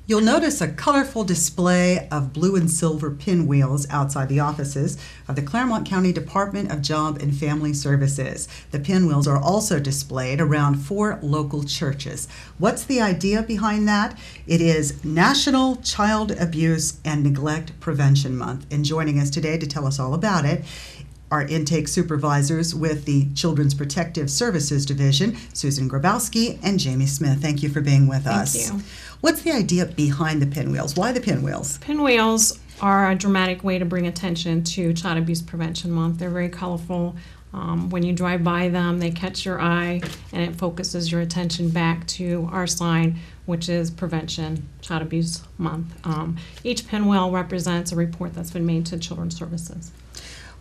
You'll notice a colorful display of blue and silver pinwheels outside the offices of the Clermont County Department of Job and Family Services. The pinwheels are also displayed around 4 local churches. What's the idea behind that? It is National Child Abuse and Neglect Prevention Month. And joining us today to tell us all about it, our intake supervisors with the Children's Protective Services Division, Susan Grabowski and Jamie Smith. Thank you for being with us. Thank you. What's the idea behind the pinwheels? Why the pinwheels? Pinwheels are a dramatic way to bring attention to Child Abuse Prevention Month. They're very colorful. When you drive by them, they catch your eye, and it focuses your attention back to our sign, which is Prevention Child Abuse Month. Each pinwheel represents a report that's been made to Children's Services.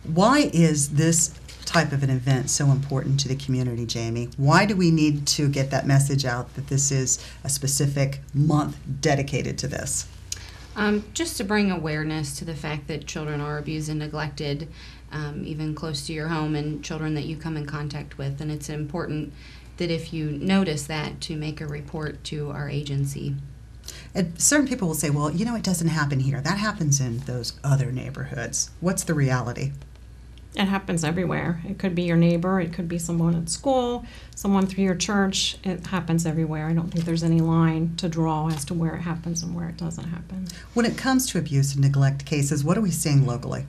Why is this type of an event so important to the community, Jamie? Why do we need to get that message out that this is a specific month dedicated to this? Just to bring awareness to the fact that children are abused and neglected, even close to your home, and children that you come in contact with. And it's important that if you notice that, to make a report to our agency. And certain people will say, well, you know, it doesn't happen here. That happens in those other neighborhoods. What's the reality? It happens everywhere. It could be your neighbor, it could be someone at school, someone through your church. It happens everywhere. I don't think there's any line to draw as to where it happens and where it doesn't happen. When it comes to abuse and neglect cases, what are we seeing locally?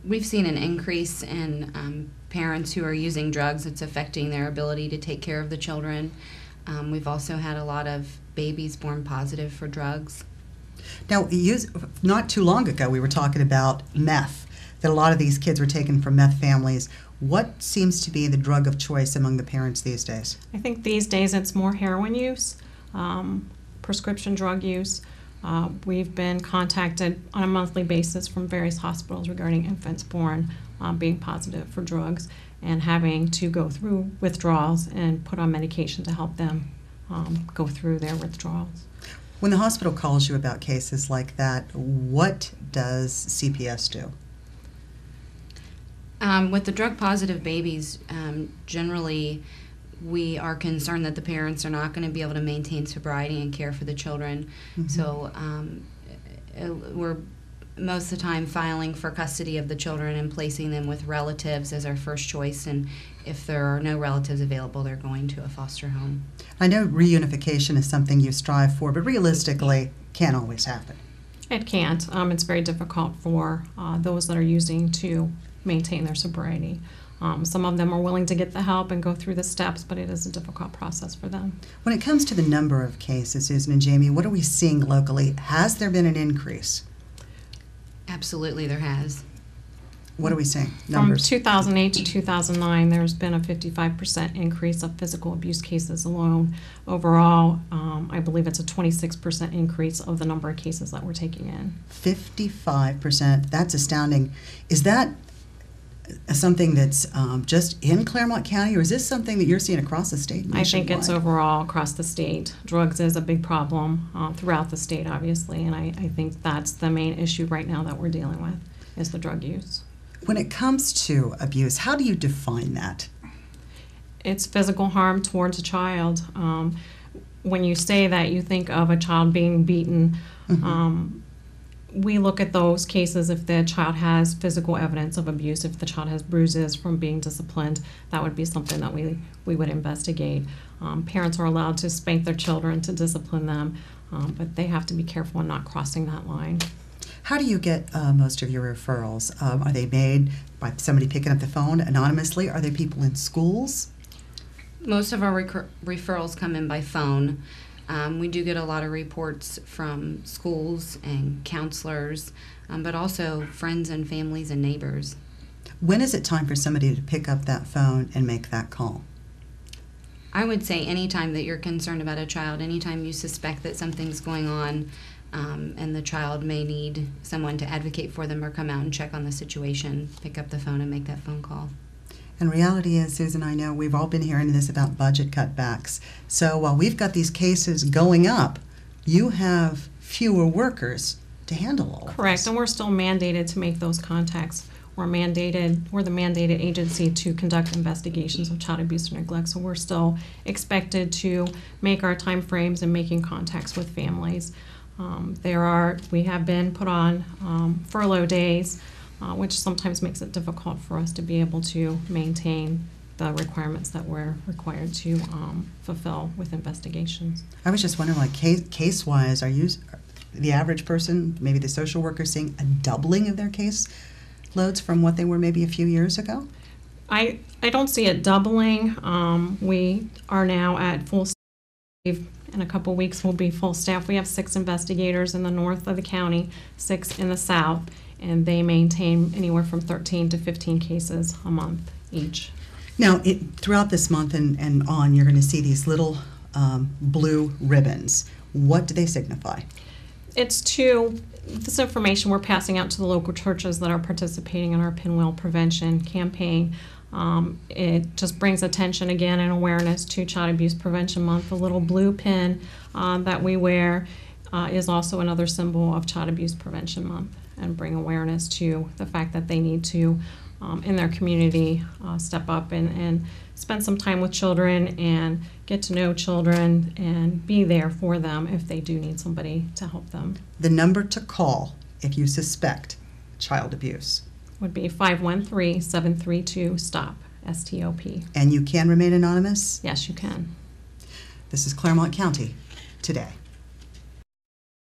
We've seen an increase in parents who are using drugs. It's affecting their ability to take care of the children. We've also had a lot of babies born positive for drugs. Now, not too long ago, we were talking about meth, that a lot of these kids were taken from meth families. What seems to be the drug of choice among the parents these days? I think these days it's more heroin use, prescription drug use. We've been contacted on a monthly basis from various hospitals regarding infants born being positive for drugs and having to go through withdrawals and put on medication to help them go through their withdrawals. When the hospital calls you about cases like that, what does CPS do? With the drug-positive babies, generally we are concerned that the parents are not going to be able to maintain sobriety and care for the children. Mm-hmm. So we're most of the time filing for custody of the children and placing them with relatives as our first choice, and if there are no relatives available, they're going to a foster home. I know reunification is something you strive for, but realistically can't always happen. It can't. It's very difficult for those that are using to maintain their sobriety. Some of them are willing to get the help and go through the steps, but it is a difficult process for them. When it comes to the number of cases, Susan and Jamie, what are we seeing locally? Has there been an increase? Absolutely, there has. What are we seeing? Numbers. From 2008 to 2009, there's been a 55% increase of physical abuse cases alone. Overall, I believe it's a 26% increase of the number of cases that we're taking in. 55%. That's astounding. Is that something that's just in Clermont County, or is this something that you're seeing across the state? I think it's overall across the state. Drugs is a big problem throughout the state, obviously, and I think that's the main issue right now that we're dealing with, is the drug use. When it comes to abuse, how do you define that? It's physical harm towards a child. When you say that, you think of a child being beaten. Mm-hmm. We look at those cases if the child has physical evidence of abuse, if the child has bruises from being disciplined, that would be something that we would investigate. Parents are allowed to spank their children to discipline them, but they have to be careful in not crossing that line. How do you get most of your referrals? Are they made by somebody picking up the phone anonymously? Are they people in schools? Most of our referrals come in by phone. We do get a lot of reports from schools and counselors, but also friends and families and neighbors. When is it time for somebody to pick up that phone and make that call? I would say anytime that you're concerned about a child, anytime you suspect that something's going on, and the child may need someone to advocate for them or come out and check on the situation, pick up the phone and make that phone call. And reality is, Susan, I know we've all been hearing this about budget cutbacks. So while we've got these cases going up, you have fewer workers to handle all of Correct, this. and we're still mandated to make those contacts we're mandated, we're the mandated agency to conduct investigations of child abuse or neglect, so we're still expected to make our time frames and making contacts with families. We have been put on furlough days, which sometimes makes it difficult for us to be able to maintain the requirements that we're required to fulfill with investigations. I was just wondering, like, case-wise, are you, the average person, maybe the social worker, seeing a doubling of their case loads from what they were maybe a few years ago? I don't see it doubling. We are now at full staff. In a couple weeks, we'll be full staff. We have 6 investigators in the north of the county, 6 in the south, and they maintain anywhere from 13 to 15 cases a month each. Now, throughout this month and on, you're going to see these little blue ribbons. What do they signify? This information we're passing out to the local churches that are participating in our pinwheel prevention campaign. It just brings attention again and awareness to Child Abuse Prevention Month. The little blue pin that we wear is also another symbol of Child Abuse Prevention Month, and bring awareness to the fact that they need to, in their community, step up and spend some time with children and get to know children and be there for them if they do need somebody to help them. The number to call if you suspect child abuse Would be 513-732-STOP, S-T-O-P. And you can remain anonymous? Yes, you can. This is Clermont County Today.